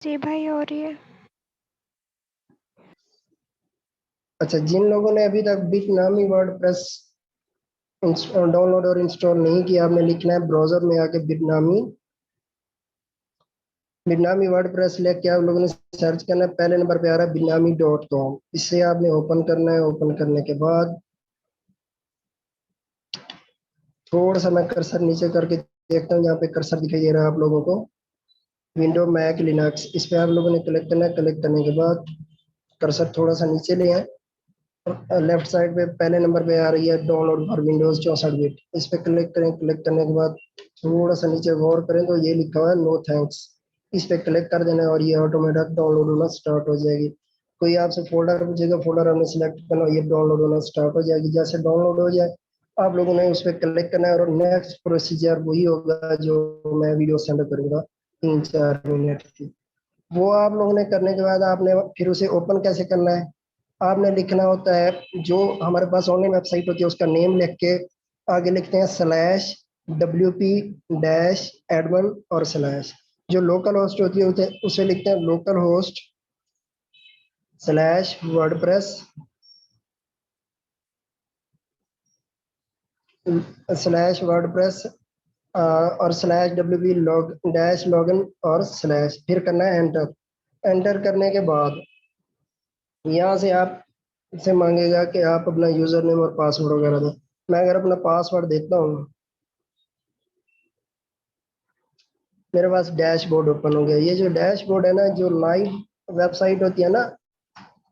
जी भाई, हो रही है। अच्छा, जिन लोगों ने अभी तक बिटनामी वर्डप्रेस डाउनलोड और इंस्टॉल नहीं किया, आपने लिखना है ब्राउजर में आके बिटनामी बिटनामी वर्डप्रेस लेके आप लोगों ने सर्च करना है। पहले नंबर पे आ रहा है bitnami.com। इसे आपने ओपन करना है। ओपन करने के बाद थोड़ा सा मैं कर्सर नीचे करके देखता हूँ, यहाँ पे कर्सर दिखाई दे रहा है आप लोगों को, विंडो मैक लिनक्स। इस पे आप लोगों ने क्लिक करना है। क्लिक करने के बाद कर्सर थोड़ा सा नीचे ले आए और लेफ्ट साइड पे पहले नंबर पे आ रही है डाउनलोड फॉर विंडोज 64 बिट। इस पे क्लिक करें। क्लिक करने के बाद थोड़ा सा नीचे गौर करें तो ये लिखा हुआ है नो थैंक्स। इस पे क्लिक कर देना है और ये ऑटोमेटिक डाउनलोड होना स्टार्ट हो जाएगी। कोई आपसे फोल्डर पूछेगा, फोल्डर हमने सिलेक्ट करना, ये डाउनलोड होना स्टार्ट हो जाएगी। जैसे डाउनलोड हो जाए आप लोगों ने उस पर क्लिक करना है और नेक्स्ट प्रोसीजर वही होगा जो मैं वीडियो सेंड करूंगा 3-4 मिनट की। वो आप लोगों ने करने के बाद आपने फिर उसे ओपन कैसे करना है, आपने लिखना होता है जो हमारे पास ऑनलाइन वेबसाइट होती है उसका नेम लिख के आगे लिखते हैं /wp-admin और स्लैश। जो लोकल होस्ट होती है उसे लिखते हैं लोकल होस्ट /वर्डप्रेस /वर्डप्रेस और /wp login और स्लैश, फिर करना है एंटर। एंटर करने के बाद यहाँ से आप से मांगेगा कि आप अपना यूजर नेम और पासवर्ड वगैरह दें। मैं अगर अपना पासवर्ड देता हूँ, मेरे पास डैशबोर्ड ओपन हो गया। ये जो डैशबोर्ड है ना, जो लाइव वेबसाइट होती है ना,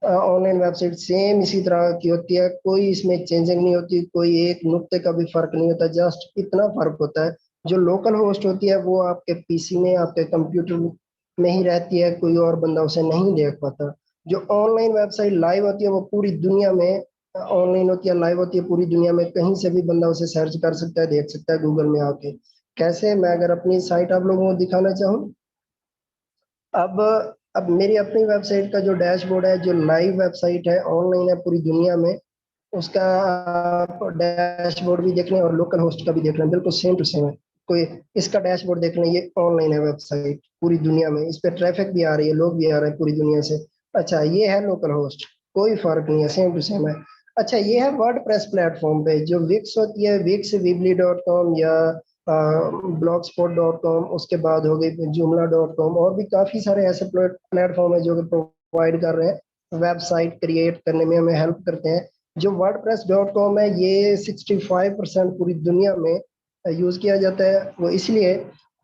ऑनलाइन वेबसाइट सेम इसी तरह की होती है। कोई इसमें चेंजिंग नहीं होती, कोई एक नुक्ते का भी फर्क नहीं होता। जस्ट इतना फर्क होता है, जो लोकल होस्ट होती है वो आपके पीसी में, आपके कंप्यूटर में ही रहती है, कोई और बंदा उसे नहीं देख पाता। जो ऑनलाइन वेबसाइट लाइव होती है वो पूरी दुनिया में ऑनलाइन होती है, लाइव होती है पूरी दुनिया में, कहीं से भी बंदा उसे सर्च कर सकता है, देख सकता है गूगल में आके। कैसे, मैं अगर अपनी साइट आप लोगों को दिखाना चाहूँ, अब अब मेरी अपनी वेबसाइट का जो डैशबोर्ड है, जो लाइव वेबसाइट है, ऑनलाइन है पूरी दुनिया में, उसका आप डैशबोर्ड भी देख लें और लोकल होस्ट का भी देख लें, बिल्कुल सेम टू सेम है। कोई इसका डैशबोर्ड देख लें, ये ऑनलाइन है वेबसाइट पूरी दुनिया में, इस पर ट्रैफिक भी आ रही है, लोग भी आ रहे हैं पूरी दुनिया से। अच्छा, ये है लोकल होस्ट, कोई फर्क नहीं है, सेम टू सेम है। अच्छा, ये है वर्डप्रेस प्लेटफॉर्म पे जो विक्स होती है, विक्स विबली.com या blogspot.com, उसके बाद हो गई joomla.com, और भी काफी सारे ऐसे प्लेटफॉर्म है जो कि प्रोवाइड कर रहे हैं, वेबसाइट क्रिएट करने में हमें हेल्प करते हैं। जो wordpress.com है, ये 65% पूरी दुनिया में यूज किया जाता है। वो इसलिए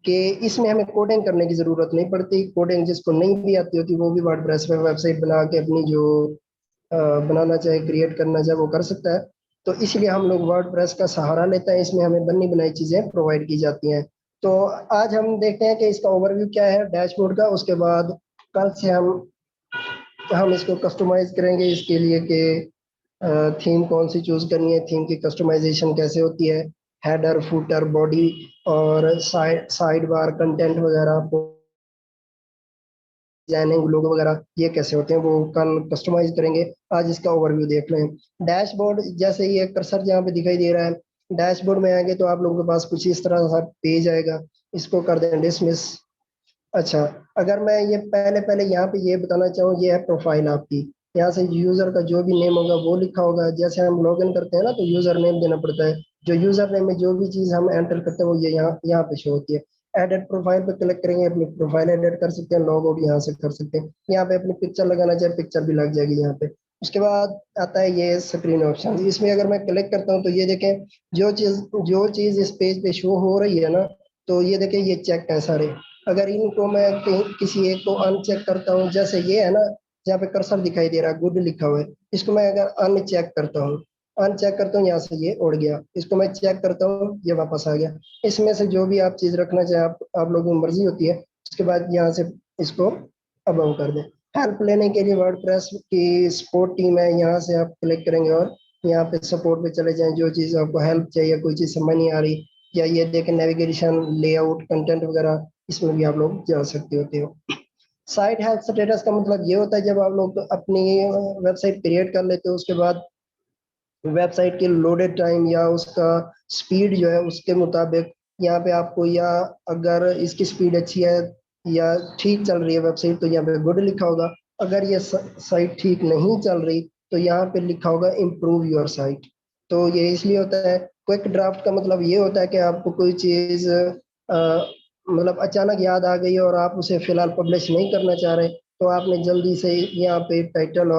कि इसमें हमें कोडिंग करने की जरूरत नहीं पड़ती। कोडिंग जिसको नहीं भी आती होती वो भी वर्डप्रेस पे वेबसाइट बना के अपनी जो बनाना चाहे, क्रिएट करना चाहे, वो कर सकता है। तो इसलिए हम लोग वर्डप्रेस का सहारा लेते हैं, इसमें हमें बनी बनाई चीजें प्रोवाइड की जाती हैं। तो आज हम देखते हैं कि इसका ओवरव्यू क्या है डैशबोर्ड का। उसके बाद कल से हम इसको कस्टमाइज करेंगे इसके लिए कि थीम कौन सी चूज करनी है, थीम की कस्टमाइजेशन कैसे होती है, हेडर, फुटर, बॉडी और साइड बार, कंटेंट वगैरह, डिजाइनिंग, लोगो वगैरह, ये कैसे होते हैं वो कल कस्टमाइज करेंगे। आज इसका ओवरव्यू देख लें। डैशबोर्ड, जैसे ये कर्सर जहाँ पे दिखाई दे रहा है, डैशबोर्ड में आएंगे तो आप लोगों के पास कुछ इस तरह सा पेज आएगा। इसको कर दें डिसमिस। अच्छा, अगर मैं ये पहले पहले यहाँ पे ये बताना चाहूँ, ये है प्रोफाइल आपकी। यहाँ से यूजर का जो भी नेम होगा वो लिखा होगा। जैसे हम लॉगिन करते हैं ना तो यूजर नेम देना पड़ता है। जो यूजर नेम में जो भी चीज हम एंटर करते हैं वो ये यहाँ यहाँ पे शो होती है। एडिट प्रोफाइल पे क्लिक करेंगे, अपनी प्रोफाइल एडिट कर सकते हैं, लॉग आउट यहाँ से कर सकते हैं। यहाँ पे अपनी पिक्चर लगाना चाहे पिक्चर भी लग जाएगी यहाँ पे। उसके बाद आता है ये स्क्रीन ऑप्शन। इसमें अगर मैं क्लिक करता हूँ तो ये देखें, जो चीज इस पेज पे शो हो रही है ना, तो ये देखें, ये चेक है सारे। अगर इनको मैं कहीं किसी एक को अनचेक करता हूँ, जैसे ये है ना, जहाँ पे कर्सर दिखाई दे रहा है, गुड लिखा हुआ है, इसको मैं अगर अनचेक करता हूँ, यहाँ से ये उड़ गया। इसको मैं चेक करता हूँ, ये वापस आ गया। इसमें से जो भी आप चीज रखना चाहे, आप लोगों की मर्जी होती है। उसके बाद यहाँ से इसको अबाउ कर दें। हेल्प लेने के लिए वर्डप्रेस की सपोर्ट टीम है, यहाँ से आप क्लिक करेंगे और यहाँ पे सपोर्ट पे चले जाएं। जो चीज़ आपको हेल्प चाहिए, कोई चीज़ समझ नहीं आ रही, या ये देखें नेविगेशन, लेआउट, कंटेंट वगैरह, इसमें भी आप लोग जा सकते होते हो। साइट हेल्थ स्टेटस का मतलब ये होता है जब आप लोग अपनी वेबसाइट क्रिएट कर लेते हो, उसके बाद वेबसाइट की लोडेड टाइम या उसका स्पीड जो है उसके मुताबिक यहाँ पे आपको, या अगर इसकी स्पीड अच्छी है या ठीक चल रही है वेबसाइट तो यहाँ पे गुड लिखा होगा। अगर ये साइट ठीक नहीं चल रही तो यहाँ पे लिखा होगा इम्प्रूव योर साइट। तो ये इसलिए होता है। क्विक ड्राफ्ट का मतलब ये होता है कि आपको कोई चीज़ मतलब अचानक याद आ गई और आप उसे फिलहाल पब्लिश नहीं करना चाह रहे, तो आपने जल्दी से यहाँ पे टाइटल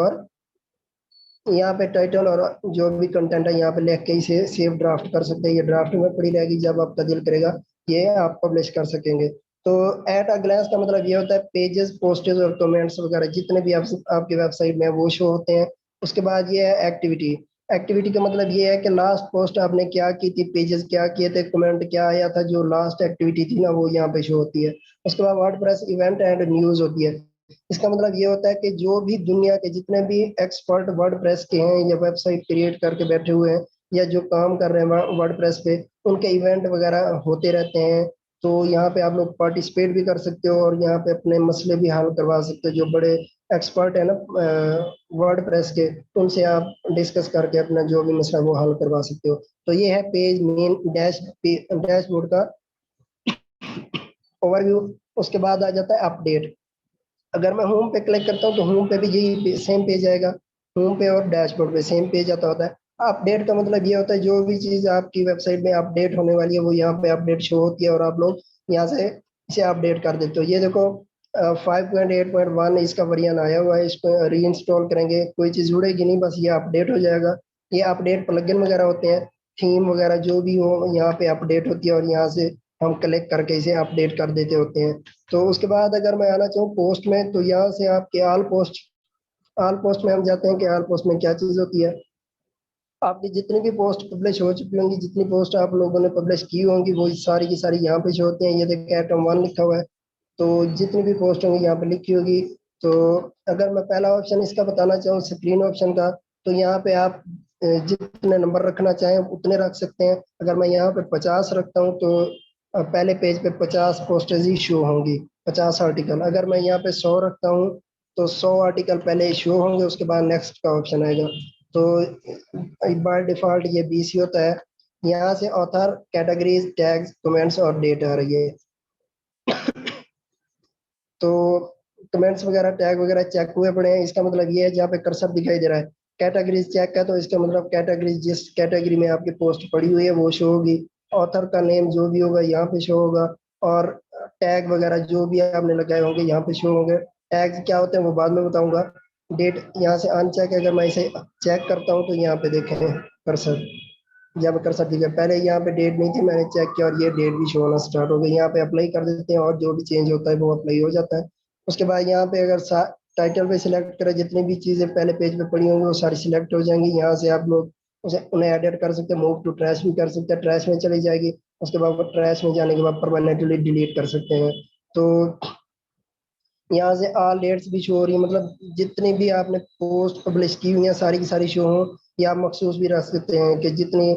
और जो भी कंटेंट है यहाँ पे लिख के इसे सेव ड्राफ्ट कर सकते हैं। ये ड्राफ्ट में पड़ी रहेगी, जब आपका दिल करेगा ये आप पब्लिश कर सकेंगे। तो एट अ ग्लांस का मतलब ये होता है पेजेस, पोस्टेज और कमेंट्स वगैरह जितने भी आपकी वेबसाइट में वो शो होते हैं। उसके बाद ये है एक्टिविटी। एक्टिविटी का मतलब ये है कि लास्ट पोस्ट आपने क्या की थी, पेजेस क्या किए थे, कमेंट क्या आया था, जो लास्ट एक्टिविटी थी ना वो यहाँ पे शो होती है। उसके बाद वर्डप्रेस इवेंट एंड न्यूज होती है। इसका मतलब ये होता है कि जो भी दुनिया के जितने भी एक्सपर्ट वर्डप्रेस के हैं या वेबसाइट क्रिएट करके बैठे हुए हैं या जो काम कर रहे हैं वर्डप्रेस पे, उनके इवेंट वगैरह होते रहते हैं। तो यहाँ पे आप लोग पार्टिसिपेट भी कर सकते हो और यहाँ पे अपने मसले भी हल करवा सकते हो। जो बड़े एक्सपर्ट है ना वर्डप्रेस के, उनसे आप डिस्कस करके अपना जो भी मसला वो हल करवा सकते हो। तो ये है पेज मेन डैशबोर्ड का ओवरव्यू। उसके बाद आ जाता है अपडेट। अगर मैं होम पे क्लिक करता हूँ तो होम पे भी यही सेम पेज आएगा। होम पे और डैशबोर्ड पे सेम पेज आता होता है। अपडेट का मतलब ये होता है जो भी चीज़ आपकी वेबसाइट में अपडेट होने वाली है वो यहाँ पे अपडेट शो होती है और आप लोग यहाँ से इसे अपडेट कर देते हो। ये देखो 5.8.1 इसका वर्जन आया हुआ है। इसको री इंस्टॉल करेंगे कोई चीज़ जुड़ेगी नहीं, बस ये अपडेट हो जाएगा। ये अपडेट प्लगइन वगैरह होते हैं, थीम वगैरह जो भी हो यहाँ पे अपडेट होती है और यहाँ से हम कलेक्ट करके इसे अपडेट कर देते होते हैं। तो उसके बाद अगर मैं आना चाहूँ पोस्ट में, तो यहाँ से आपके ऑल पोस्ट में हम जाते हैं कि ऑल पोस्ट में क्या चीज़ होती है। आपकी जितनी भी पोस्ट पब्लिश हो चुकी होंगी, जितनी पोस्ट आप लोगों ने पब्लिश की होंगी वो सारी की सारी यहाँ पे शो होती हैं। ये देखिए एटम 1 लिखा हुआ है, तो जितनी भी पोस्ट होंगी यहाँ पे लिखी होगी। तो अगर मैं पहला ऑप्शन इसका बताना चाहूँ स्क्रीन ऑप्शन का, तो यहाँ पे आप जितने नंबर रखना चाहें उतने रख सकते हैं। अगर मैं यहाँ पे 50 रखता हूँ तो पहले पेज पे 50 पोस्टेज ही शो होंगी, 50 आर्टिकल। अगर मैं यहाँ पे 100 रखता हूँ तो 100 आर्टिकल पहले शो होंगे, उसके बाद नेक्स्ट का ऑप्शन आएगा। तो बाय डिफॉल्ट ये 20 ही होता है। यहाँ से ऑथर, कैटेगरीज, टैग्स, कमेंट्स और डेट आ रही है। तो कमेंट्स वगैरह टैग वगैरह चेक हुए पड़े हैं, इसका मतलब ये है जहाँ पे कर्सर दिखाई दे रहा है कैटेगरीज चेक है, तो इसका मतलब कैटेगरीज जिस कैटेगरी में आपकी पोस्ट पड़ी हुई है वो शो होगी। ऑथर का नेम जो भी होगा यहाँ पे शो होगा और टैग वगैरह जो भी आपने लगाए होंगे यहाँ पे शो होंगे। टैग क्या होते हैं वो बाद में बताऊंगा। डेट यहाँ से अनचेक है, अगर मैं इसे चेक करता हूँ तो यहाँ पे देखें कर्सर, जब कर्सर दिखा पहले यहाँ पे डेट नहीं थी, मैंने चेक किया और ये डेट भी शो होना स्टार्ट हो गई। यहाँ पे अप्लाई कर देते हैं और जो भी चेंज होता है वो अप्लाई हो जाता है। उसके बाद यहाँ पे अगर टाइटल पे सिलेक्ट करें, जितनी भी चीजें पहले पेज पे पड़ी होंगी वो सारी सिलेक्ट हो जाएंगी। यहाँ से आप लोग उसे उन्हें एडिट कर सकते हैं, मूव टू ट्रैश भी कर सकते हैं, ट्रैश में चली जाएगी। उसके बाद वो ट्रैश में जाने के बाद परमानेंटली डिलीट कर सकते हैं। तो यहाँ से ऑल डेट्स भी शो हो रही है, मतलब जितनी भी आपने पोस्ट पब्लिश की हुई है सारी की सारी शो हो। या आप मखसूस भी रख सकते हैं कि जितनी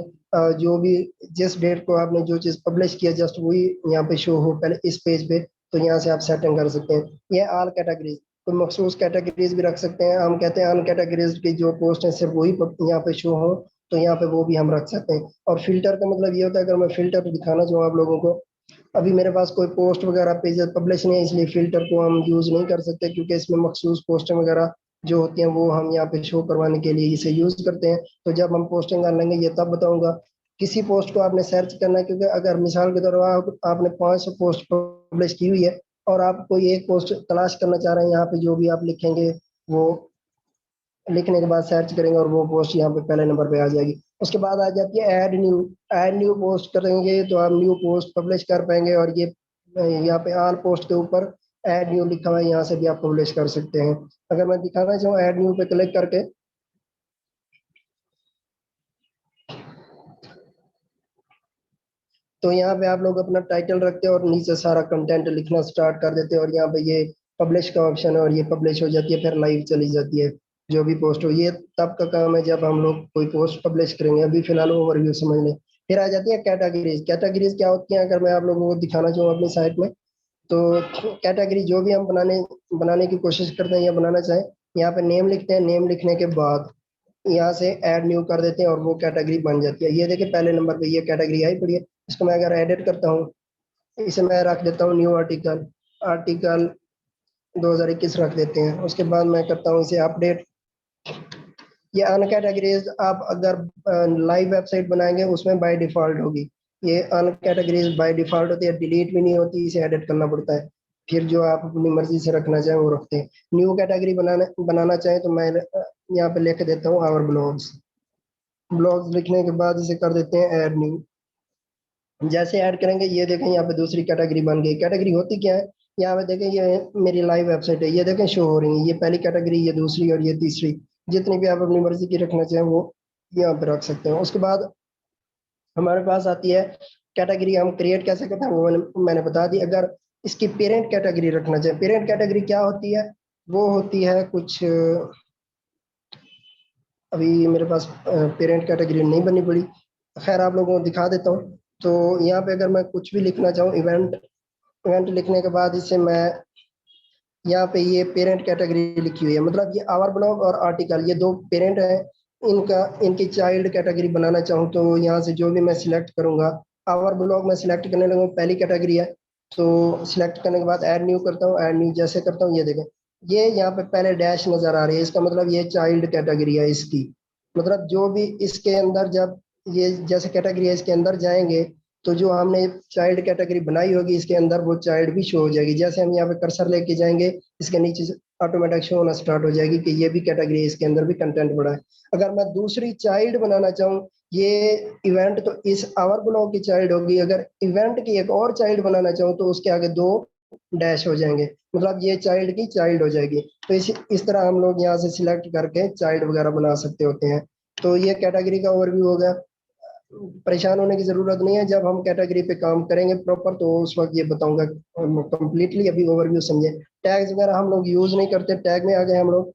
जो भी जिस डेट को आपने जो चीज़ पब्लिश किया जस्ट वही यहाँ पे शो हो पहले इस पेज पे। तो यहाँ से आप सेटिंग कर सकते हैं। ये ऑल कैटेगरीज, तो मखसूस कैटेगरीज भी रख सकते हैं। हम कहते हैं अन कैटेगरीज की जो पोस्ट है सिर्फ वही यहाँ पे शो हो, तो यहाँ पे वो भी हम रख सकते हैं। और फिल्टर का मतलब ये होता है, अगर मैं फिल्टर दिखाना चाहूँ आप लोगों को, अभी मेरे पास कोई पोस्ट वगैरह पेज पब्लिश नहीं है इसलिए फिल्टर को हम यूज नहीं कर सकते, क्योंकि इसमें मखसूस पोस्टें वगैरह जो होती हैं वो हम यहाँ पे शो करवाने के लिए इसे यूज करते हैं। तो जब हम पोस्टिंग कर लेंगे ये तब बताऊंगा। किसी पोस्ट को आपने सर्च करना है, क्योंकि अगर मिसाल के तौर पर आपने 500 पोस्ट पब्लिश की हुई है और आप कोई एक पोस्ट तलाश करना चाह रहे हैं, यहाँ पे जो भी आप लिखेंगे वो लिखने के बाद सर्च करेंगे और वो पोस्ट यहाँ पे पहले नंबर पे आ जाएगी। उसके बाद आ जाती है ऐड न्यू पोस्ट करेंगे तो आप न्यू पोस्ट पब्लिश कर पाएंगे। और ये यहाँ पे ऑल पोस्ट के ऊपर ऐड न्यू लिखा हुआ है, यहाँ से भी आप पब्लिश कर सकते हैं। अगर मैं दिखाना चाहूँ ऐड न्यू पे क्लिक करके, तो यहाँ पे आप लोग अपना टाइटल रखते हैं और नीचे सारा कंटेंट लिखना स्टार्ट कर देते हैं और यहाँ पे ये पब्लिश का ऑप्शन है और ये पब्लिश हो जाती है, फिर लाइव चली जाती है जो भी पोस्ट हो। ये तब का काम है जब हम लोग कोई पोस्ट पब्लिश करेंगे। अभी फिलहाल ओवरव्यू समझ लें। फिर आ जाती है कैटेगरीज। कैटेगरीज क्या होती है, अगर मैं आप लोगों को दिखाना चाहूँ अपनी साइट में, तो कैटेगरी जो भी हम बनाने की कोशिश करते हैं या बनाना चाहें, यहाँ पे नेम लिखते हैं। नेम लिखने के बाद यहाँ से ऐड न्यू कर देते हैं और वो कैटेगरी बन जाती है। ये देखिए पहले नंबर पे ये कैटेगरी आई पड़ी है। इसको मैं अगर एडिट करता हूँ, इसे मैं रख देता हूँ न्यू आर्टिकल। आर्टिकल 2021 रख देते हैं। उसके बाद मैं करता हूँ इसे अपडेट। ये अनकैटेगरीज आप अगर लाइव वेबसाइट बनाएंगे उसमें बाय डिफॉल्ट होगी, ये अनकैटेगरीज बाय डिफॉल्ट होती है, डिलीट भी नहीं होती, इसे एडिट करना पड़ता है। फिर जो आप अपनी मर्जी से रखना चाहें वो रखते हैं। न्यू कैटेगरी बनाना चाहें तो मैं यहाँ पे लिख देता हूँ आवर ब्लॉग्स। ब्लॉग्स लिखने के बाद इसे कर देते हैं ऐड न्यू। जैसे ऐड करेंगे ये देखें यहाँ पे दूसरी कैटेगरी बन गई। कैटेगरी होती क्या है, यहाँ पे देखें ये मेरी लाइव वेबसाइट है, ये देखें शो हो रही है, ये पहली कैटेगरी, ये दूसरी और ये तीसरी। जितनी भी आप अपनी मर्जी की रखना चाहें वो यहाँ पे रख सकते हैं। उसके बाद हमारे पास आती है कैटेगरी, हम क्रिएट कैसे करते हैं वो मैंने बता दी। अगर इसकी पेरेंट कैटेगरी रखना चाहें, पेरेंट कैटेगरी क्या होती है, वो होती है कुछ, अभी मेरे पास पेरेंट कैटेगरी नहीं बनी पड़ी, खैर आप लोगों को दिखा देता हूँ। तो यहाँ पे अगर मैं कुछ भी लिखना चाहूँ, इवेंट, इवेंट लिखने के बाद इसे मैं यहाँ पे ये पेरेंट कैटेगरी लिखी हुई है, मतलब ये आवर ब्लॉग और आर्टिकल ये दो पेरेंट है, इनका इनकी चाइल्ड कैटेगरी बनाना चाहूँ तो यहाँ से जो भी मैं सिलेक्ट करूँगा, आवर ब्लॉग में सिलेक्ट करने लगूँ, पहली कैटेगरी है, तो सिलेक्ट करने के बाद ऐड न्यू करता हूँ। ऐड न्यू जैसे करता हूँ ये देखें, ये यहाँ पे पहले डैश नजर आ रही है, इसका मतलब ये चाइल्ड कैटेगरी है इसकी। मतलब जो भी इसके अंदर, जब ये जैसे कैटेगरी है इसके अंदर जाएंगे तो जो हमने चाइल्ड कैटेगरी बनाई होगी इसके अंदर वो चाइल्ड भी शो हो जाएगी। जैसे हम यहाँ पे कर्सर लेके जाएंगे इसके नीचे ऑटोमेटिक शो होना स्टार्ट हो जाएगी कि ये भी कैटेगरी है, इसके अंदर भी कंटेंट बड़ा है। अगर मैं दूसरी चाइल्ड बनाना चाहूँ, ये इवेंट तो इस आवर ब्लॉग की चाइल्ड होगी, अगर इवेंट की एक और चाइल्ड बनाना चाहूँ तो उसके आगे दो डैश हो जाएंगे, मतलब ये चाइल्ड की चाइल्ड हो जाएगी। तो इस तरह हम लोग यहाँ से सिलेक्ट करके चाइल्ड वगैरह बना सकते होते हैं। तो ये कैटेगरी का ओवरव्यू हो गया। परेशान होने की जरूरत नहीं है, जब हम कैटेगरी पे काम करेंगे प्रॉपर तो उस वक्त ये बताऊंगा कंप्लीटली। अभी ओवरव्यू समझे। टैग्स वगैरह हम लोग यूज नहीं करते, टैग में आ गए हम लोग।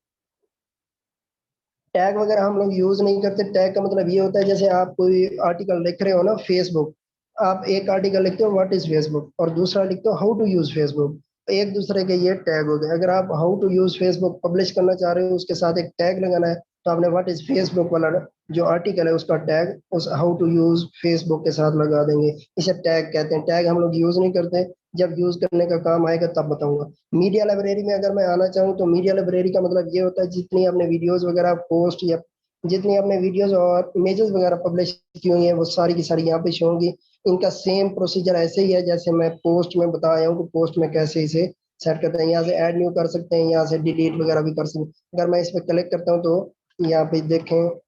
टैग वगैरह हम लोग यूज नहीं करते। टैग का मतलब ये होता है जैसे आप कोई आर्टिकल लिख रहे हो ना, फेसबुक, आप एक आर्टिकल लिखते हो व्हाट इज फेसबुक और दूसरा लिखते हो हाउ टू यूज फेसबुक, एक दूसरे के ये टैग हो गए। अगर आप how to use Facebook publish करना चाह रहे हो उसके साथ एक टैग लगाना है, तो आपने व्हाट इज फेसबुक वाला जो आर्टिकल है उसका टैग उस हाउ टू यूज फेसबुक के साथ लगा देंगे। इसे टैग कहते हैं। टैग हम लोग यूज नहीं करते, जब यूज करने का काम आएगा तब बताऊंगा। मीडिया लाइब्रेरी में अगर मैं आना चाहूँ तो मीडिया लाइब्रेरी का मतलब ये होता है जितनी आपने वीडियोस वगैरह पोस्ट या जितनी आपने वीडियोस और इमेजेस वगैरह पब्लिश की हुई हैं वो सारी की सारी यहाँ पे शो होंगी। इनका सेम प्रोसीजर ऐसे ही है जैसे मैं पोस्ट में बता आया हूँ कि पोस्ट में कैसे इसे सेट करते हैं। यहाँ से ऐड न्यू कर सकते हैं, यहाँ से डिलीट वगैरह भी कर सकते हैं। अगर मैं इस पर क्लिक करता हूँ तो यहाँ पे देखें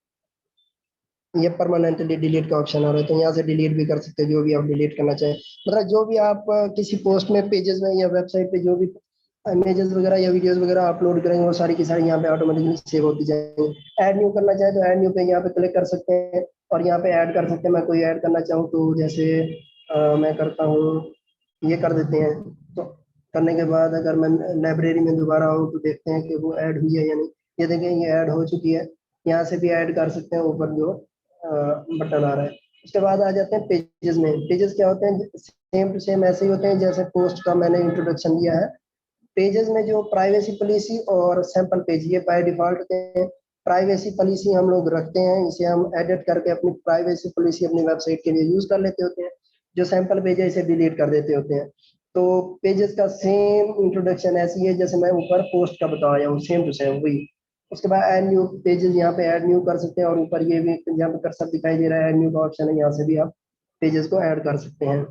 ये परमानेंटली डिलीट का ऑप्शन आ रहा है, तो यहाँ से डिलीट भी कर सकते हैं जो भी आप डिलीट करना चाहें। मतलब जो भी आप किसी पोस्ट में, पेजेस में या वेबसाइट पे जो भी इमेजेस वगैरह या वीडियोस वगैरह अपलोड करेंगे वो सारी की सारी यहाँ पे ऑटोमेटिकली सेव होती जाएंगी। ऐड न्यू करना चाहे तो ऐड न्यू पे यहाँ पे क्लिक कर सकते हैं और यहाँ पे ऐड कर सकते हैं। मैं कोई ऐड करना चाहूँ तो जैसे मैं करता हूँ, ये कर देते हैं। तो करने के बाद अगर मैं लाइब्रेरी में दोबारा आऊँ तो देखते हैं कि वो ऐड हुई है या नहीं। ये देखें ये ऐड हो चुकी है, यहाँ से भी ऐड कर सकते हैं ऊपर जो बटन आ रहा है। उसके बाद आ जाते हैं पेजेस में। पेजेस क्या होते हैं, सेम टू सेम ऐसे ही होते हैं जैसे पोस्ट का मैंने इंट्रोडक्शन दिया है। पेजेस में जो प्राइवेसी पॉलिसी और सैंपल पेज ये बाय डिफॉल्ट होते हैं। प्राइवेसी पॉलिसी हम लोग रखते हैं, इसे हम एडिट करके अपनी प्राइवेसी पॉलिसी अपनी वेबसाइट के लिए यूज कर लेते होते हैं। जो सैंपल पेज है इसे डिलीट कर देते होते हैं। तो पेजेस का सेम इंट्रोडक्शन ऐसी है जैसे मैं ऊपर पोस्ट का बताया हूँ, सेम टू सेम वही। उसके बाद ऐड न्यू पेजेस, यहाँ पे ऐड न्यू कर सकते हैं और ऊपर ये भी यहाँ पे कर्सर दिखाई दे रहा है ऐड न्यू का ऑप्शन है, यहाँ से भी आप पेजेस को ऐड कर सकते हैं।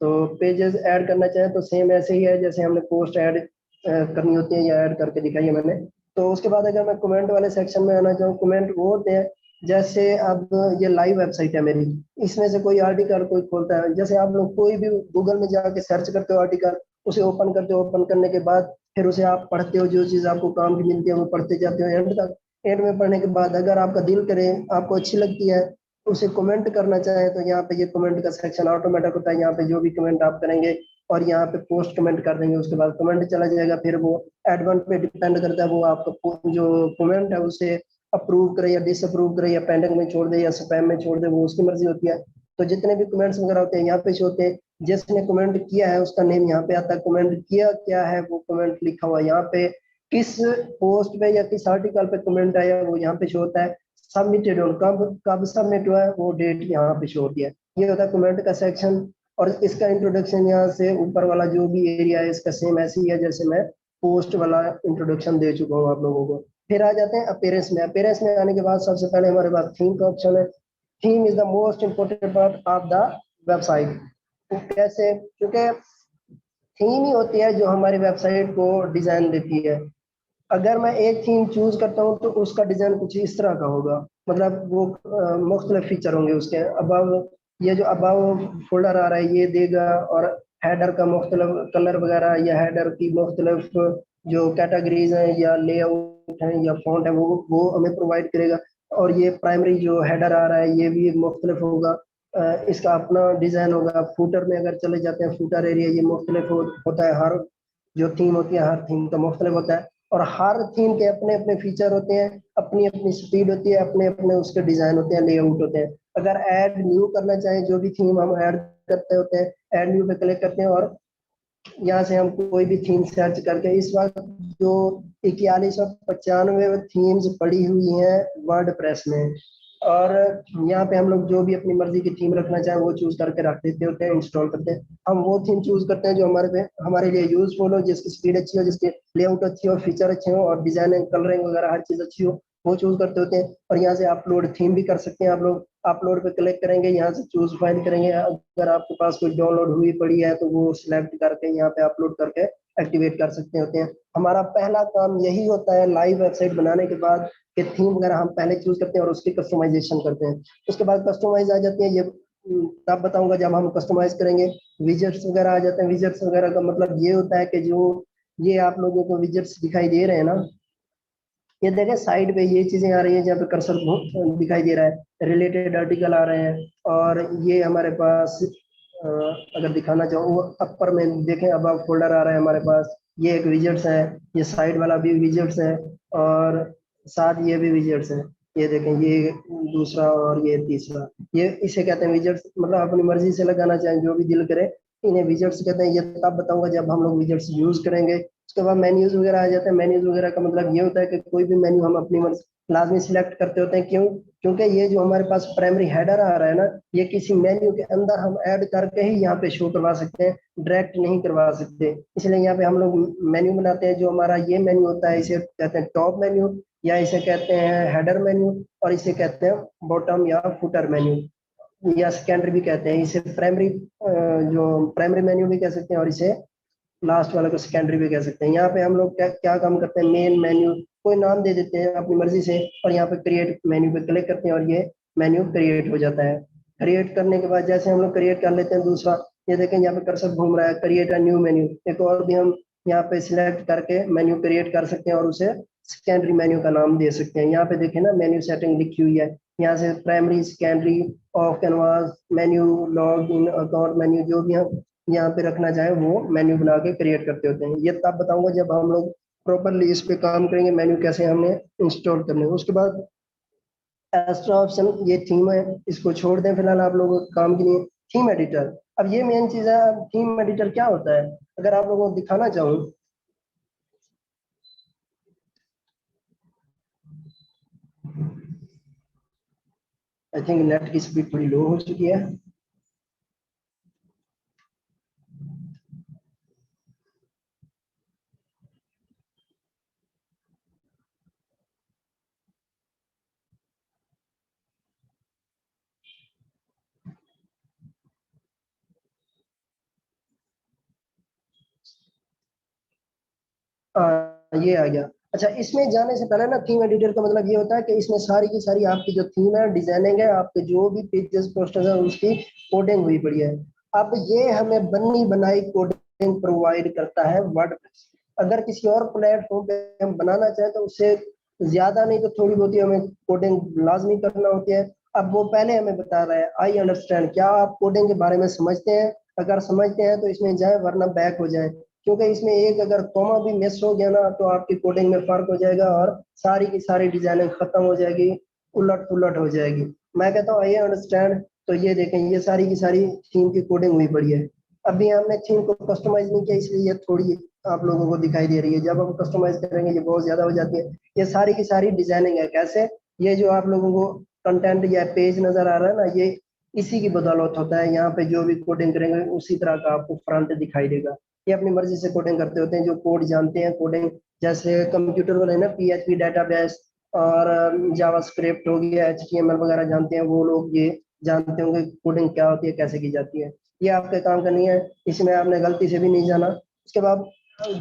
तो पेजेस ऐड करना चाहे तो सेम ऐसे ही है जैसे हमने पोस्ट ऐड करनी होती है या ऐड करके दिखाई है मैंने। तो उसके बाद अगर मैं कमेंट वाले सेक्शन में आना चाहूँ, कमेंट वो होते हैं जैसे अब ये लाइव वेबसाइट है मेरी, इसमें से कोई आर्टिकल कोई खोलता है, जैसे आप लोग कोई भी गूगल में जाके सर्च करते हो आर्टिकल, उसे ओपन करते हो, ओपन करने के बाद फिर उसे आप पढ़ते हो, जो चीज़ आपको काम की मिलती है वो पढ़ते जाते हो एंड तक। एंड में पढ़ने के बाद अगर आपका दिल करे, आपको अच्छी लगती है, उसे कमेंट करना चाहे तो यहाँ पे ये कमेंट का सेक्शन ऑटोमेटिक होता है। यहाँ पे जो भी कमेंट आप करेंगे और यहाँ पे पोस्ट कमेंट कर देंगे उसके बाद कमेंट चला जाएगा। फिर वो एडवन पे डिपेंड करता है, वो आपका जो कमेंट है उसे अप्रूव करे या डिसअप्रूव करे या पेंडिंग में छोड़ दे या स्पैम में छोड़ दे, वो उसकी मर्जी होती है। तो जितने भी कमेंट्स वगैरह होते हैं यहाँ पे शो होते हैं। जिसने कमेंट किया है उसका नेम यहाँ पे आता है, कमेंट किया क्या है वो कमेंट लिखा हुआ यहाँ पे, किस पोस्ट पे या किस आर्टिकल पे कमेंट आया वो यहाँ पे शो होता है। सबमिटेड और कब कब सबमिट हुआ है वो डेट यहाँ पे शो होती है। ये होता है कमेंट का सेक्शन। और इसका इंट्रोडक्शन यहाँ से ऊपर वाला जो भी एरिया है इसका सेम ऐसे ही है जैसे मैं पोस्ट वाला इंट्रोडक्शन दे चुका हूँ आप लोगों को। फिर आ जाते हैं अपीयरेंस में। अपीयरेंस में आने के बाद सबसे पहले हमारे पास थीम का ऑप्शन है। Theme is the most important part of the website. तो कैसे? क्योंकि थीम ही होती है जो हमारी वेबसाइट को डिजाइन देती है। अगर मैं एक थीम चूज करता हूँ तो उसका डिजाइन कुछ इस तरह का होगा, मतलब वो मुख्तलिफ फीचर होंगे उसके। अबव ये जो अबव फोल्डर आ रहा है ये देगा, और हेडर का मुख्तलिफ कलर वगैरह या हेडर की मुख्तलिफ जो कैटेगरीज हैं या लेआउट है या फॉन्ट है वो हमें प्रोवाइड करेगा। और ये प्राइमरी जो हेडर आ रहा है ये भी मुख्तलिफ होगा, इसका अपना डिजाइन होगा। फूटर में अगर चले जाते हैं, फूटर एरिया ये मुख्तलिफ होता है। हर जो थीम होती है हर थीम का मुख्तलिफ होता है, और हर थीम के अपने अपने फीचर होते हैं, अपनी अपनी स्पीड होती है, अपने अपने उसके डिजाइन होते हैं, लेआउट होते हैं। अगर ऐड न्यू करना चाहें, जो भी थीम हम ऐड करते होते हैं, ऐड न्यू पे क्लिक करते हैं और यहाँ से हम कोई भी थीम सर्च करके, इस वक्त जो 4195 थीम्स पड़ी हुई हैं वर्डप्रेस में, और यहाँ पे हम लोग जो भी अपनी मर्जी की थीम रखना चाहें वो चूज करके रख देते होते हैं, इंस्टॉल करते हैं। हम वो थीम चूज करते हैं जो हमारे लिए यूजफुल हो, जिसकी स्पीड अच्छी हो, जिसके लेआउट अच्छी हो, फीचर अच्छे हो, और डिजाइनिंग कलरिंग वगैरह हर चीज अच्छी हो, वो चूज करते होते हैं। और यहाँ से अपलोड थीम भी कर सकते हैं आप लोग। अपलोड पे क्लिक करेंगे, यहाँ से चूज फाइल करेंगे। अगर आपके पास कोई डाउनलोड हुई पड़ी है तो वो सिलेक्ट करके यहाँ पे अपलोड करके एक्टिवेट कर सकते होते हैं। हमारा पहला काम यही होता है लाइव वेबसाइट बनाने के बाद, कि थीम वगैरह हम पहले चूज करते हैं और उसकी कस्टमाइजेशन करते हैं। उसके बाद कस्टमाइज आ जाती है, ये तब बताऊंगा जब हम कस्टमाइज करेंगे। विजेट्स वगैरह आ जाते हैं। विजेट्स वगैरह का मतलब ये होता है कि जो ये आप लोगों को विजेट्स दिखाई दे रहे हैं ना, ये देखें साइड पे ये चीजें आ रही है जहाँ पे कर्सर दिखाई दे रहा है, रिलेटेड आर्टिकल आ रहे हैं। और ये हमारे पास अगर दिखाना चाहूँ, वो अपर में देखें अब फोल्डर आ रहा है हमारे पास, ये एक विजेट्स है, ये साइड वाला भी विजेट्स है, और साथ ये भी विजेट्स है। ये देखें, ये दूसरा और ये तीसरा, ये इसे कहते हैं विजेट्स। मतलब अपनी मर्जी से लगाना चाहें, जो भी दिल करे, इन्हें विजेट्स कहते हैं। ये तब बताऊंगा जब हम लोग विजेट्स यूज करेंगे। उसके बाद मेन्यूज वगैरह आ जाते हैं। मेन्यूज वगैरह का मतलब ये होता है कि कोई भी मेन्यू हम अपनी मर्जी लाजमी सिलेक्ट करते होते हैं। क्यों? क्योंकि ये जो हमारे पास प्राइमरी हेडर आ रहा है ना, ये किसी मेन्यू के अंदर हम ऐड करके ही यहाँ पे शो करवा सकते हैं, डायरेक्ट नहीं करवा सकते। इसलिए यहाँ पे हम लोग मेन्यू बनाते हैं। जो हमारा ये मेन्यू होता है इसे कहते हैं टॉप मेन्यू, या इसे कहते हैं हेडर मेन्यू, और इसे कहते हैं बॉटम या फुटर मेन्यू, या सेकेंडरी भी कहते हैं। इसे प्राइमरी जो प्राइमरी मेन्यू भी कह सकते हैं, और इसे लास्ट वाले को सेकेंडरी भी कह सकते हैं। यहाँ पे हम लोग क्या क्या काम करते हैं, मेन मेन्यू कोई नाम दे देते हैं अपनी मर्जी से, और यहाँ पे क्रिएट मेन्यू पे क्लिक करते हैं और ये मेन्यू क्रिएट हो जाता है। क्रिएट करने के बाद जैसे हम लोग क्रिएट कर लेते हैं दूसरा, ये देखें यहाँ पे कर्सर घूम रहा है, क्रिएट अ न्यू मेन्यू। एक और भी हम यहाँ पे सिलेक्ट करके मेन्यू क्रिएट कर सकते हैं और उसे सेकेंडरी मेन्यू का नाम दे सकते हैं। यहाँ पे देखें ना मेन्यू सेटिंग लिखी हुई है, यहाँ से primary, secondary, of canvas, menu, log in, account menu, जो भी हम यहाँ पे रखना चाहे वो मेन्यू बना के क्रिएट करते होते हैं। ये तब बताऊंगा जब हम लोग प्रॉपरली इस पे काम करेंगे, मेन्यू कैसे हमने इंस्टॉल करने। उसके बाद एक्स्ट्रा ऑप्शन ये थीम है, इसको छोड़ दें फिलहाल आप लोगों के काम के लिए। थीम एडिटर, अब ये मेन चीज है। थीम एडिटर क्या होता है, अगर आप लोगों को दिखाना चाहूँ, आई थिंक नेट की स्पीड थोड़ी लो हो चुकी है। ये आ गया। अच्छा, इसमें जाने से पहले ना थीम एडिटर का मतलब ये होता है कि इसमें सारी की सारी आपकी जो थीम है, डिजाइनिंग है, आपके जो भी पेजेस पोस्टर्स है उसकी कोडिंग हुई पड़ी है। अब ये हमें बनी बनाई कोडिंग प्रोवाइड करता है वर्डप्रेस। अगर किसी और प्लेटफॉर्म पे हम बनाना चाहें तो उससे ज्यादा नहीं तो थोड़ी बहुत ही हमें कोडिंग लाजमी करना होती है। अब वो पहले हमें बता रहा है आई अंडरस्टैंड, क्या आप कोडिंग के बारे में समझते हैं? अगर समझते हैं तो इसमें जाए, वरना बैक हो जाए। क्योंकि इसमें एक अगर कॉमा भी मिस हो गया ना तो आपकी कोडिंग में फर्क हो जाएगा और सारी की सारी डिजाइनिंग खत्म हो जाएगी, उलट पुलट हो जाएगी। मैं कहता हूँ आइए अंडरस्टैंड। तो ये देखें, ये सारी की सारी थीम की कोडिंग हुई पड़ी है। अभी हमने थीम को कस्टमाइज नहीं किया, इसलिए ये थोड़ी आप लोगों को दिखाई दे रही है। जब हम कस्टमाइज करेंगे ये बहुत ज्यादा हो जाती है। ये सारी की सारी डिजाइनिंग है। कैसे? ये जो आप लोगों को कंटेंट या पेज नजर आ रहा है ना, इसी की बदौलत होता है। यहाँ पे जो भी कोडिंग करेंगे उसी तरह का आपको फ्रंट दिखाई देगा। ये अपनी मर्जी से कोडिंग करते होते हैं, जो कोड जानते हैं कोडिंग, जैसे कंप्यूटर वाले ना पीएचपी डेटाबेस और जावास्क्रिप्ट हो गया, एचटीएमएल वगैरह जानते हैं, वो लोग ये जानते होंगे कोडिंग क्या होती है, कैसे की जाती है। ये आपके काम का नहीं है, इसमें आपने गलती से भी नहीं जाना। उसके बाद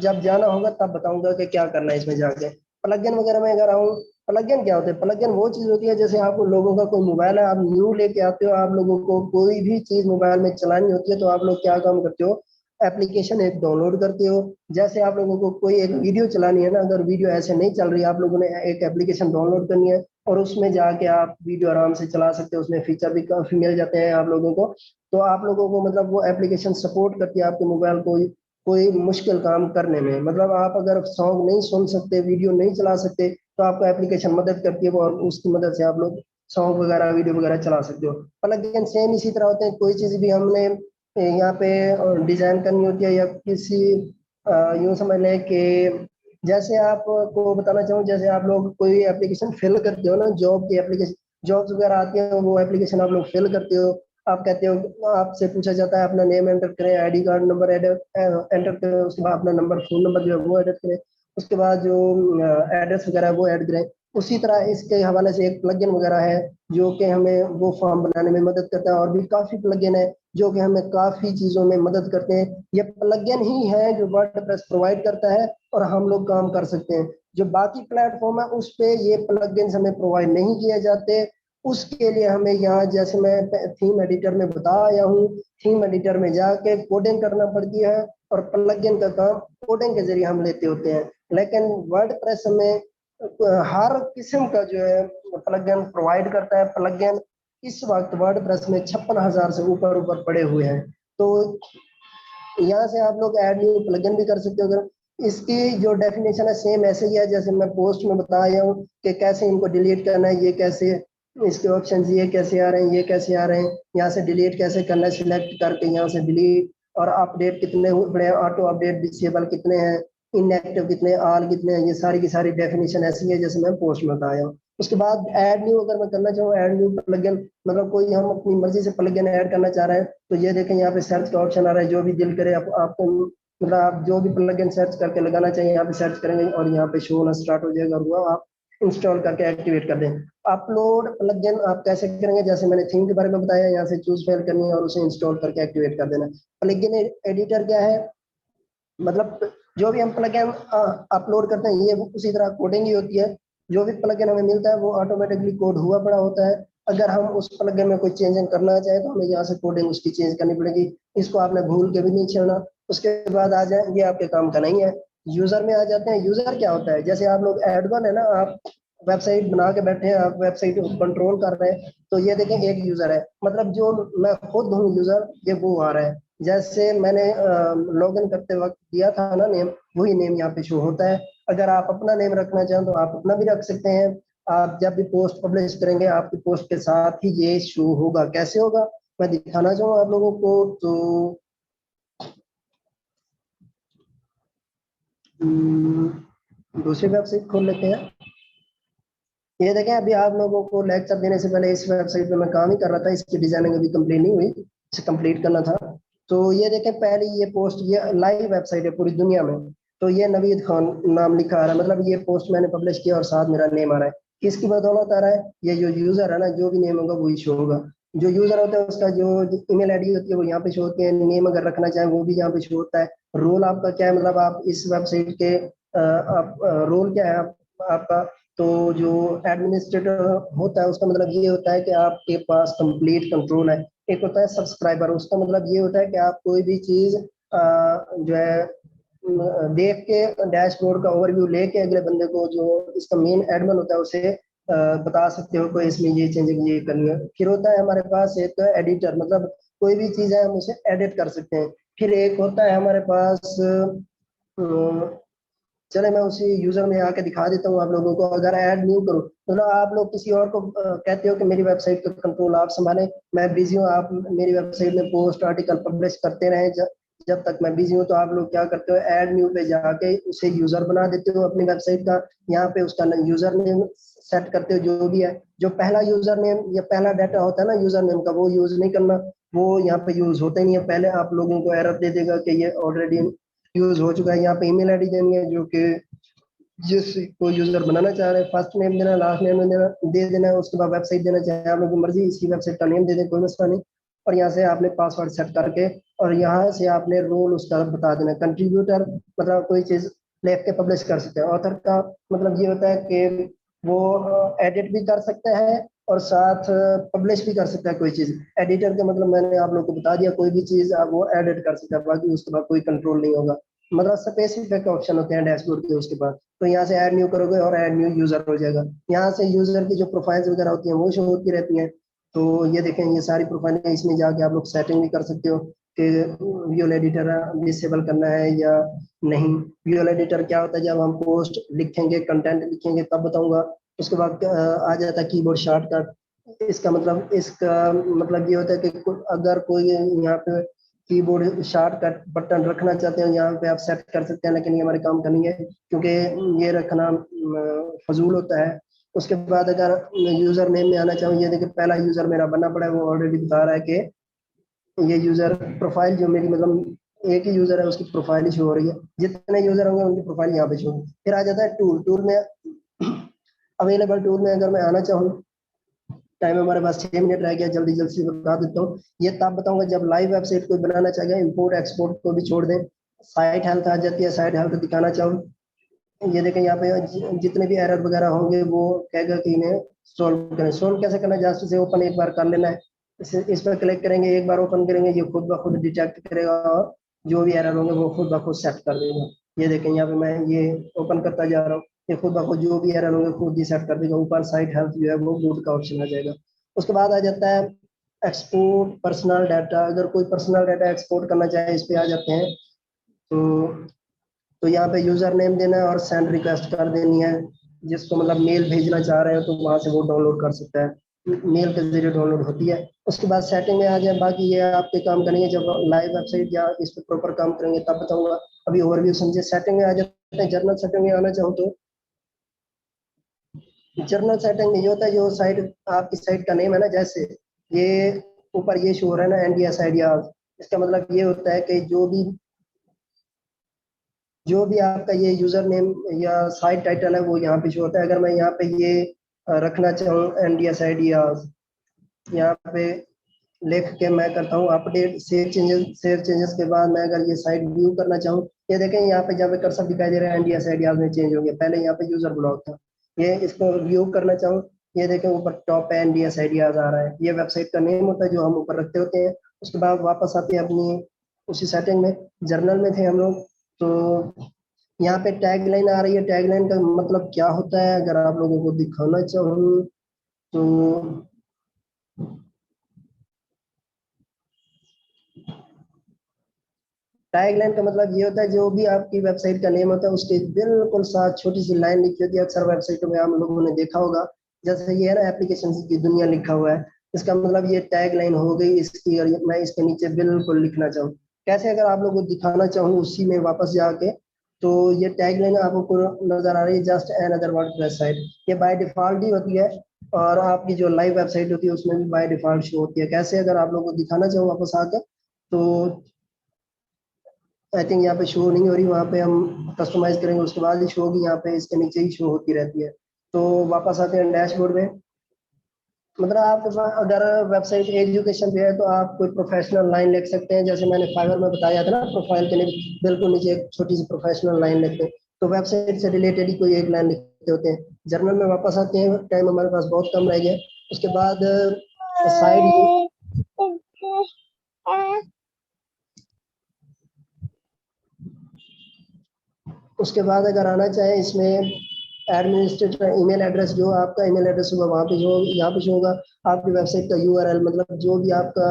जब जाना होगा तब बताऊंगा कि क्या करना है इसमें जाके। प्लगइन वगैरह में अगर आऊँ, प्लगइन क्या होते हैं? प्लगइन वो चीज होती है, जैसे आप लोगों का कोई मोबाइल है, आप न्यू लेके आते हो, आप लोगों को कोई भी चीज मोबाइल में चलानी होती है, तो आप लोग क्या काम करते हो? एप्लीकेशन एक डाउनलोड करते हो। जैसे आप लोगों को कोई एक वीडियो चलानी है ना, अगर वीडियो ऐसे नहीं चल रही, आप लोगों ने एक एप्लीकेशन डाउनलोड करनी है और उसमें जाके आप वीडियो आराम से चला सकते हो। उसमें फीचर भी काफी मिल जाते हैं आप लोगों को। तो आप लोगों को मतलब वो एप्लीकेशन सपोर्ट करती है आपके मोबाइल को कोई मुश्किल काम करने में। मतलब आप अगर सॉन्ग नहीं सुन सकते, वीडियो नहीं चला सकते, तो आपको एप्लीकेशन मदद करती है वो, और उसकी मदद से आप लोग सॉन्ग वगैरह वीडियो वगैरह चला सकते हो। प्लगइन सेम इसी तरह होते हैं। कोई चीज भी हमने यहाँ पे डिजाइन करनी होती है, या किसी यूं समझ लें कि जैसे आपको बताना चाहूँ, जैसे आप लोग कोई एप्लीकेशन फिल करते हो ना, जॉब की एप्लीकेशन, जॉब्स वगैरह आती है, वो एप्लीकेशन आप लोग फिल करते हो। आप कहते हो, आपसे पूछा जाता है अपना नेम एंटर करें, आईडी कार्ड नंबर एंटर करें, उसके बाद अपना नंबर, फोन नंबर जो है वो एडिट करें, उसके बाद जो एड्रेस वगैरह है वो ऐड करें। उसी तरह इसके हवाले से एक प्लगइन वगैरह है जो कि हमें वो फॉर्म बनाने में मदद करता है। और भी काफी प्लगइन है जो कि हमें काफी चीजों में मदद करते हैं। ये प्लगइन ही है जो वर्डप्रेस प्रोवाइड करता है और हम लोग काम कर सकते हैं। जो बाकी प्लेटफॉर्म है उस पे ये प्लगइन्स हमें प्रोवाइड नहीं किए जाते। उसके लिए हमें यहाँ, जैसे मैं थीम एडिटर में बता आया हूँ, थीम एडिटर में जाके कोडिंग करना पड़ती है, और प्लगइन का काम कोडिंग के जरिए हम लेते होते हैं। लेकिन वर्डप्रेस में हर किस्म का जो है प्लगइन प्रोवाइड करता है। प्लगइन इस वक्त वर्डप्रेस में 56,000 से ऊपर ऊपर पड़े हुए हैं। तो यहाँ से आप लोग ऐड न्यू प्लगइन भी कर सकते हो। अगर इसकी जो डेफिनेशन है सेम ऐसे ही है जैसे मैं पोस्ट में बताया हूँ कि कैसे इनको डिलीट करना है, ये कैसे, इसके ऑप्शन ये कैसे आ रहे हैं, ये कैसे आ रहे हैं, यहाँ से डिलीट कैसे करना है, सिलेक्ट करके यहाँ से डिलीट, और अपडेट कितने बड़े, ऑटो अपडेट डिसेबल कितने हैं, इनएक्टिव कितने, ऑल कितने हैं, ये सारी की सारी डेफिनेशन ऐसी है जैसे मैं पोस्ट में बताया हूँ। उसके बाद ऐड न्यू अगर मैं करना चाहूँ, ऐड न्यू प्लगइन, मतलब कोई हम अपनी मर्जी से प्लगइन ऐड करना चाह रहे हैं, तो ये देखें यहाँ पे सर्च का ऑप्शन आ रहा है, जो भी दिल करे आपको, मतलब आप जो भी प्लगइन सर्च करके लगाना चाहिए यहाँ पे सर्च करेंगे और यहाँ पे शो होना स्टार्ट हो जाएगा, और वो आप इंस्टॉल करके एक्टिवेट कर दें। अपलोड प्लगइन आप कैसे करेंगे, जैसे मैंने थीम के बारे में बताया, यहाँ से चूज फाइल करनी है और उसे इंस्टॉल करके एक्टिवेट कर देना। प्लगइन एडिटर क्या है? मतलब जो भी हम प्लगइन अपलोड करते हैं ये उसी तरह कोडिंग ही होती है। जो भी प्लगइन हमें मिलता है वो ऑटोमेटिकली कोड हुआ पड़ा होता है। अगर हम उस प्लगइन में कोई चेंजिंग करना चाहे तो हमें यहाँ से कोडिंग उसकी चेंज करनी पड़ेगी। इसको आपने भूल के भी नहीं छेड़ना। उसके बाद आ जाए, ये आपके काम का नहीं है। यूजर में आ जाते हैं। यूजर क्या होता है? जैसे आप लोग एडवन है ना, आप वेबसाइट बना के बैठे हैं, आप वेबसाइट कंट्रोल कर रहे हैं, तो ये देखें एक यूजर है, मतलब जो मैं खुद हूँ यूजर, ये वो आ रहा है। जैसे मैंने लॉगिन करते वक्त दिया था ना नेम, वही नेम यहाँ पे शो होता है। अगर आप अपना नेम रखना चाहें तो आप अपना भी रख सकते हैं। आप जब भी पोस्ट पब्लिश करेंगे आपकी पोस्ट के साथ ही ये शो होगा। कैसे होगा मैं दिखाना चाहूँ आप लोगों को। तो दूसरी वेबसाइट खोल लेते हैं। ये देखें, अभी आप लोगों को लेक्चर देने से पहले इस वेबसाइट पे मैं काम ही कर रहा था, इसकी डिजाइनिंग अभी कंप्लीट नहीं हुई, इसे कंप्लीट करना था। तो ये देखें, पहली ये पोस्ट, ये लाइव वेबसाइट है पूरी दुनिया में। तो ये नवीद खान नाम लिखा आ रहा है, मतलब ये पोस्ट मैंने पब्लिश किया और साथ मेरा नेम आ रहा है। किसकी बदौलत आ रहा है? ये जो यूजर है ना, जो भी नेम होगा वही शो होगा। जो यूजर होता है उसका जो ईमेल आईडी होती है वो यहाँ पे शो होती है। नेम अगर रखना चाहें वो भी यहाँ पे शो होता है। रोल आपका क्या है, मतलब आप इस वेबसाइट के आप रोल क्या है आपका? तो जो एडमिनिस्ट्रेटर होता है उसका मतलब ये होता है कि आपके पास कंप्लीट कंट्रोल है। एक होता है सब्सक्राइबर, उसका मतलब ये होता है कि आप कोई भी चीज जो है देख के डैशबोर्ड का ओवरव्यू लेके अगले बंदे को, जो इसका मेन एडमिन होता है, उसे बता सकते हो कोई इसमें ये चेंजिंग ये करनी है। फिर होता है हमारे पास एक एडिटर, मतलब कोई भी चीज है हम उसे एडिट कर सकते हैं। फिर एक होता है हमारे पास, चले मैं उसी यूजर में आके दिखा देता हूँ आप लोगों को। अगर ऐड न्यू करो, मतलब आप लोग किसी और को कहते हो कि मेरी वेबसाइट का कंट्रोल आप संभालें, मैं बिजी हूँ, आप मेरी वेबसाइट में पोस्ट आर्टिकल पब्लिश करते रहें, जब तक मैं बिजी हूँ तो आप लोग क्या करते हो, ऐड न्यू पे जाके उसे यूजर बना देते हो अपनी वेबसाइट का। यहाँ पे उसका यूजर नेम सेट करते हो जो भी है। जो पहला यूजर नेम या पहला डाटा होता है ना यूजर नेम का, वो यूज नहीं करना, वो यहाँ पे यूज होता ही नहीं है। पहले आप लोगों को एरर दे देगा कि ये ऑलरेडी यूज हो चुका है। यहाँ पे ईमेल आईडी देनी है जो कि जिस कोई यूजर बनाना चाह रहे हैं, फर्स्ट नेम देना, लास्ट नेम देना, दे देना है। उसके बाद वेबसाइट देना चाहे आप लोग की मर्जी, इसी वेबसाइट का नेम दे दें, कोई मसला नहीं। और यहाँ से आपने पासवर्ड सेट करके और यहाँ से आपने रोल उसका बता देना। कंट्रीब्यूटर मतलब कोई चीज लिख के पब्लिश कर सकते हैं। ऑथर का मतलब ये होता है कि वो एडिट भी कर सकता है और साथ पब्लिश भी कर सकता है कोई चीज। एडिटर का मतलब मैंने आप लोग को बता दिया, कोई भी चीज आप वो एडिट कर सकता है, बाकी उसके बाद कोई कंट्रोल नहीं होगा। मतलब स्पेसिफिक ऑप्शन होते हैं डैशबोर्ड के उसके बाद। तो यहाँ से ऐड न्यू करोगे और ऐड न्यू यूजर हो जाएगा। यहाँ से यूजर की जो प्रोफाइल्स वगैरह होती हैं वो शो होती रहती हैं। तो ये देखें, ये सारी प्रोफाइलें, इसमें जाके आप लोग सेटिंग भी कर सकते हो कि विजुअल एडिटर डिसेबल करना है या नहीं। विजुअल एडिटर क्या होता है, जब हम पोस्ट लिखेंगे, कंटेंट लिखेंगे तब बताऊंगा। उसके बाद आ जाता है कीबोर्ड शॉर्टकट। इसका मतलब ये होता है कि अगर कोई यहाँ पे कीबोर्ड शॉर्टकट बटन रखना चाहते हैं यहाँ पे आप सेट कर सकते हैं, लेकिन ये हमारे काम का नहीं है क्योंकि ये रखना फजूल होता है। उसके बाद अगर यूजर नेम में आना चाहूँ, ये देखिए पहला यूजर मेरा बनना पड़ा है, वो ऑलरेडी बता रहा है कि ये यूजर प्रोफाइल जो मेरी मतलब एक ही यूजर है उसकी प्रोफाइल ही शो हो रही है। जितने यूजर होंगे उनकी प्रोफाइल यहाँ पे शो होगी। फिर आ जाता है टूल। टूल में अवेलेबल टूल में अगर मैं आना चाहूँ, टाइम हमारे पास 6 मिनट रह गया, जल्दी जल्दी से बता देता हूँ। ये तब बताऊंगा जब लाइव वेबसाइट कोई बनाना चाहेगा, इंपोर्ट एक्सपोर्ट को भी छोड़ दें। साइट हेल्थ आ जाती है, साइट हेल्थ दिखाना चाहूँ, ये देखें यहाँ पे जितने भी एरर वगैरह होंगे वो कहेगा कि इन्हें सोल्व करें। सोल्व कैसे करना है, जस्ट से ओपन एक बार कर लेना है। इस पर क्लिक करेंगे, एक बार ओपन करेंगे, ये खुद ब खुद डिटेक्ट करेगा और जो भी एरर होंगे वो खुद ब खुद सेट कर देगा। ये देखें यहाँ पे मैं ये ओपन करता जा रहा हूँ, ये खुद ब खुद जो भी एरर होंगे खुद ही सेट कर देगा। ऊपर साइट हेल्थ जो है वो गुड का ऑप्शन आ जाएगा। उसके बाद आ जाता है एक्सपोर्ट पर्सनल डाटा। अगर कोई पर्सनल डाटा एक्सपोर्ट करना चाहे, इस पे आ जाते हैं। तो यहाँ पे यूजर नेम देना है और सेंड रिक्वेस्ट कर देनी है। जिसको मतलब मेल भेजना चाह रहे हो तो वहां से वो डाउनलोड कर सकता है, मेल के जरिए डाउनलोड होती है। उसके बाद सेटिंग में आ जाए, बाकी ये आपके काम करेंगे जब लाइव वेबसाइट या इस पर प्रॉपर काम करेंगे तब बताऊंगा। अभी ओवरव्यू समझे। सेटिंग में आ जाते हैं। जर्नल सेटिंग में आना चाहूँ तो जर्नल सेटिंग में ये होता है, जो साइट आपकी साइट का नेम है ना, जैसे ये ऊपर ये शो हो रहा है ना एनडीएस आइडियाज, इसका मतलब ये होता है कि जो भी आपका ये यूजर नेम या साइट टाइटल है वो यहाँ पे शो होता है। अगर मैं यहाँ पे ये रखना चाहूँ एनडीएस आइडियाज, यहाँ पे लिख के मैं करता हूँ अपडेट, सेव चेंजेस के बाद मैं अगर ये साइट व्यू करना चाहूँ, ये देखें यहाँ पे जहाँ पे कर्सर दिखाई दे रहा है एनडीएस आइडियाज में चेंज हो गया। पहले यहाँ पे यूजर ब्लॉक था। ये इसको व्यू करना चाहूँ, ये देखें ऊपर टॉप पे एनडीएस आइडियाज आ रहा है। ये वेबसाइट का नेम होता है जो हम ऊपर रखते होते हैं। उसके बाद वापस आते हैं अपनी उसी सेटिंग में। जर्नल में थे हम लोग। तो यहाँ पे टैग लाइन आ रही है। टैग लाइन का मतलब क्या होता है अगर आप लोगों को दिखाना चाहूँ तो टैग लाइन का मतलब ये होता है, जो भी आपकी वेबसाइट का नेम होता है उसके बिल्कुल साथ छोटी सी लाइन लिखी होती है। अक्सर वेबसाइटों में आप लोगों ने देखा होगा, जैसे ये है ना एप्लीकेशन की दुनिया लिखा हुआ है, इसका मतलब ये टैग लाइन हो गई इसकी। अगर मैं इसके नीचे बिल्कुल लिखना चाहूँ, कैसे अगर आप लोगों को दिखाना चाहूँ उसी में वापस जाके, तो ये टैग लाइन आपको नजर आ रही है, जस्ट अनदर वर्डप्रेस साइट। ये बाय डिफॉल्ट ही होती है और आपकी जो लाइव वेबसाइट होती है उसमें भी बाय डिफॉल्ट शो होती है। कैसे अगर आप लोगों को दिखाना चाहूँ वापस आके, तो आई थिंक यहाँ पे शो नहीं हो रही, वहाँ पे हम कस्टमाइज करेंगे उसके बाद ही शो होगी। यहाँ पे इसके नीचे ही शो होती रहती है। तो वापस आते हैं डैशबोर्ड में। मतलब आपके पास अगर वेबसाइट एजुकेशन पे है तो आप कोई प्रोफेशनल लाइन लिख सकते हैं, जैसे मैंने फाइवर में बताया था ना, प्रोफाइल के नीचे बिल्कुल नीचे एक छोटी सी प्रोफेशनल लाइन लिखते हैं। तो वेबसाइट से रिलेटेड ही कोई एक लाइन लिखते होते हैं। जर्नल में वापस आते हैं, टाइम हमारे पास बहुत कम रह गया। उसके बाद साइड उसके बाद अगर आना चाहे इसमें एडमिनिस्ट्रेटर ईमेल एड्रेस, जो आपका ईमेल एड्रेस होगा वहाँ पे जो यहाँ पे जो होगा आपकी वेबसाइट का यूआरएल, मतलब जो भी आपका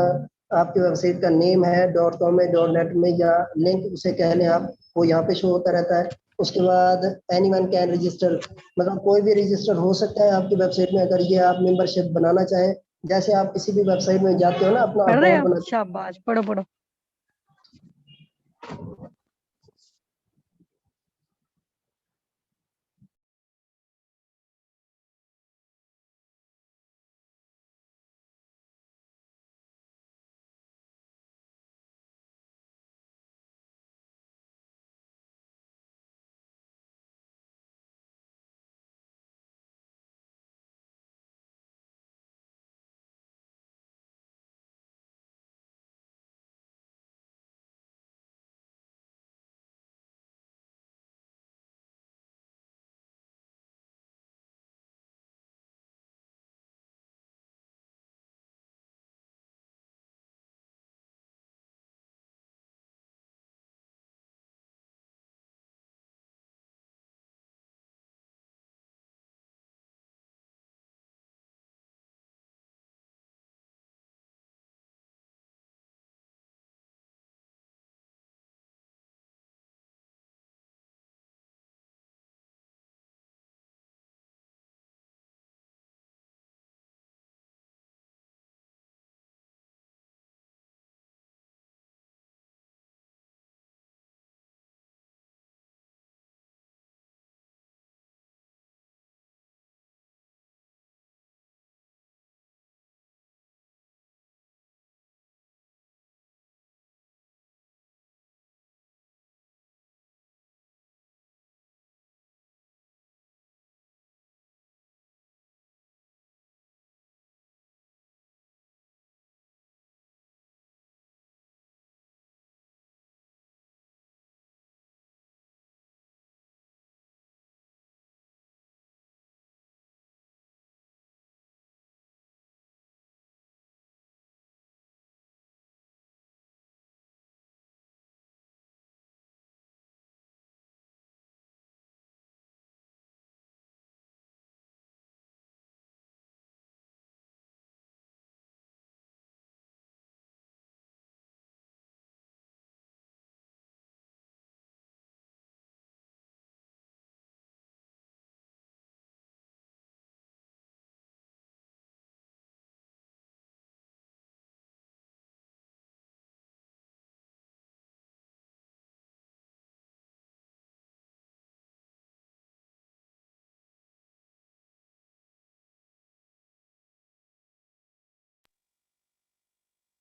आपकी वेबसाइट का नेम है डॉट कॉम में, डॉट नेट में या लिंक उसे कह लें आप, वो यहाँ पे शो होता रहता है। उसके बाद एनीवन कैन रजिस्टर, मतलब कोई भी रजिस्टर हो सकता है आपकी वेबसाइट में अगर ये आप मेंबरशिप बनाना चाहें। जैसे आप किसी भी वेबसाइट में जाते हो ना, अपना पढ़ रहे अकाउंट हो? बनाते शाबाश, पढ़ो पढ़ो।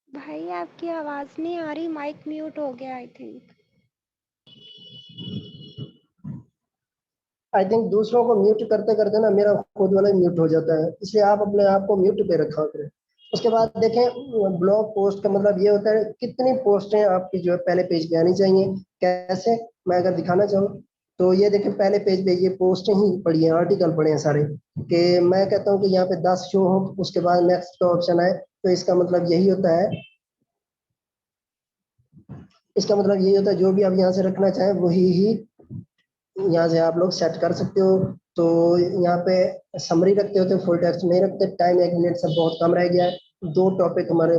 भाई आपकी आवाज़ नहीं आ रही, माइक म्यूट हो गया आई थिंक। आई थिंक दूसरों को म्यूट करते करते ना मेरा खुद वाला म्यूट हो जाता है, इसलिए आप अपने आप को म्यूट पे रखा करें। उसके बाद देखें ब्लॉग पोस्ट का मतलब ये होता है कितनी पोस्टें आपकी जो है पहले पेज पे आनी चाहिए। कैसे, मैं अगर दिखाना चाहूँ तो ये देखें पहले पेज पे ये पोस्टें ही पड़ी हैं, आर्टिकल पड़े हैं सारे, कि मैं कहता हूँ कि यहाँ पे 10 शो हो, उसके बाद नेक्स्ट का ऑप्शन आए, तो इसका मतलब यही होता है, इसका मतलब यही होता है जो भी आप यहाँ से रखना चाहें वही ही यहाँ से आप लोग सेट कर सकते हो। तो यहाँ पे समरी रखते हो तो फुल टेक्स्ट नहीं रखते, टाइम 1 मिनट से बहुत कम रह गया है, 2 टॉपिक हमारे